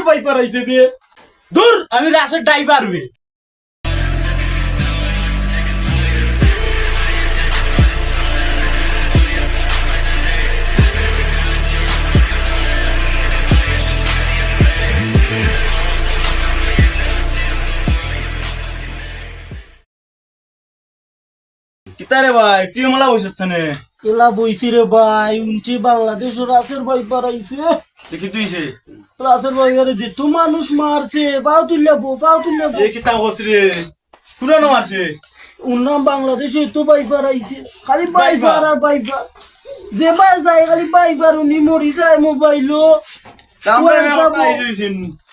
রাসের পাইপার আইছে বে দূর আমি রাসের ড্রাইভার বে কিতারে ভাই তুই মালা বসে থানে এলা বইছি রে ভাই উঞ্চি বাংলাদেশ রাসের পাইপার আইছে দেখি তুইছে রাসের পাইপারে যেহেতু মানুষ মারছে পাও তুললে এ কিতা বসরে কোন নাম আছে উন্নাম বাংলাদেশে তো পাইপার আইছে খালি পাইপার আর পাইপার যে বাস যায় খালি পাইপার উনি মরি যায় মোবাইলও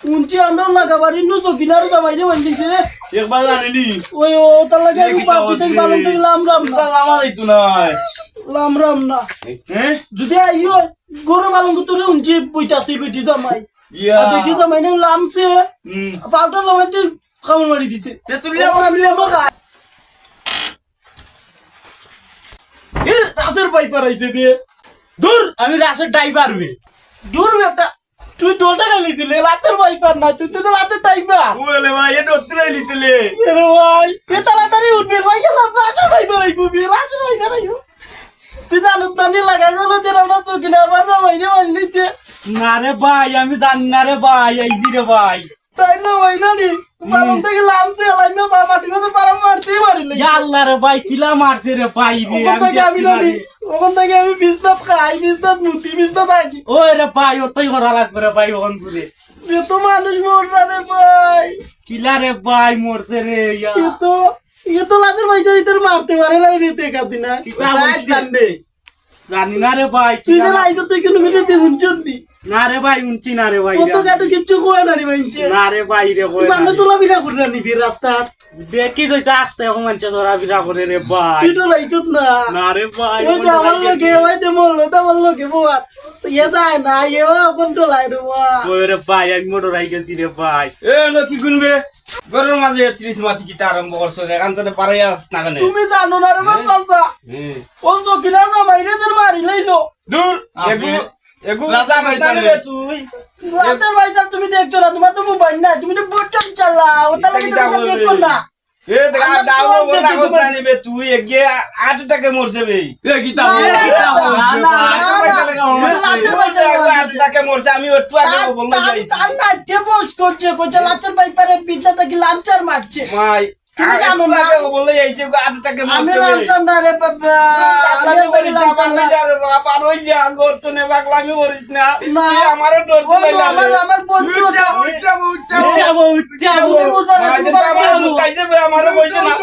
উঞ্চি আমরা লাগাবারি নু সকিনার জামাইরে বান্ধিছে একবার জানিনি ওই ও তার লাগে আমি পাপি থেকে বালন থেকে লাম না আমার এইতো নাই লাম না হ্যাঁ যদি আইও গরু পালন তোরে উঞ্চি বইতাছি বেটি জামাই ইয়া বেটি জামাই নে লামছে পাউডার লামাইতে কামড় মারি দিছে তে তুলিয়া রাসের পাইপার আইছে বে দূর আমি রাসের ড্রাইভার বে দূর বেটা তুই ডোলটা খাইছিস লাতের পাইপার না তুই তো লাতের পাইপার ওলে ভাই এ ডত্রাই লিতলে আরে ভাই এ তাড়াতাড়ি উঠবে লাগে না রাসের পাইপার আইবো রাসের পাইপার আইবো তুই জানুত না নি লাগাই গেল যে আমরা চকিনা আমার জামাই নে মানলিছে না রে ভাই আমি জানি না রে ভাই আইছি রে ভাই তাই না ভাই না নি পালন থেকে লামছে লাইমে বা মাটি মতো পারা মারতেই মারিলে আল্লাহ রে ভাই কিলা মারছে রে ভাই রে ওখান থেকে আমি নানি ওখান থেকে আমি বিছনাত খাই বিছনাত মুতি বিছনাত থাকি ওই রে ভাই ওতই করা লাগবে রে ভাই ওখান করে এ তো মানুষ মরনা রে ভাই কিলা রে ভাই মরছে রে ইয়া এ তো লাজের ভাই তোর মারতে পারে না রে তে কাতি না জানবে জানি না রে ভাই তুই যে আইছো তুই কোনো মিটাতে শুনছন্তি না রে ভাই উনছি না রে ভাই কত কাটু কিচ্ছু কয় না রে ভাই না রে ভাই রে কই মানুষ তোলা বিনা করে না নিবি রাস্তা দেখি যাইতে আসতে এখন মানুষ ধরা বিরা করে রে ভাই তুই তো লাইছত না না রে ভাই ওই তো আমার লোকে ওই তো মরলো তো আমার লোকে বাবা এ যায় না এ কোন তো লাই রে বাবা ওই রে ভাই আমি মোটর রাই গেছি রে ভাই এ লো কি গুনবে গরুর মাঝে 30 মাটি কি আরম্ভ করছো এখান থেকে পারে আস না কেন তুমি জানো না রে বাচ্চা ও তো কিনা না মাইরে তোর মারি লাইলো দূর এগু রাজা ভাই তুই রাতের ভাইজান তুমি দেখছো না তোমার তো মোবাইল না তুমি তো বটন চালাও তাহলে কি তুমি দেখো না এ দেখা দাও বড় আগস না নিবে তুই এগিয়ে আট টাকা মরছে বে এ কিতা না না রাতের ভাইজান আট টাকা মরছে আমি একটু আগে বলতে যাইছি না কে বস করছে কইছে লাচের পাইপারে পিঠটা থেকে লাঞ্চার মারছে ভাই তুমি জানো না বলতে যাইছি আট টাকা আমি মরছে জানতাম না রে বাবা আমি বলিস না পারলে যা পার হই যা করতে নে পাগলামি করিস না আমারও ডর আমার বন্ধু উচ্চাবো কাইছে আমারও কইছে না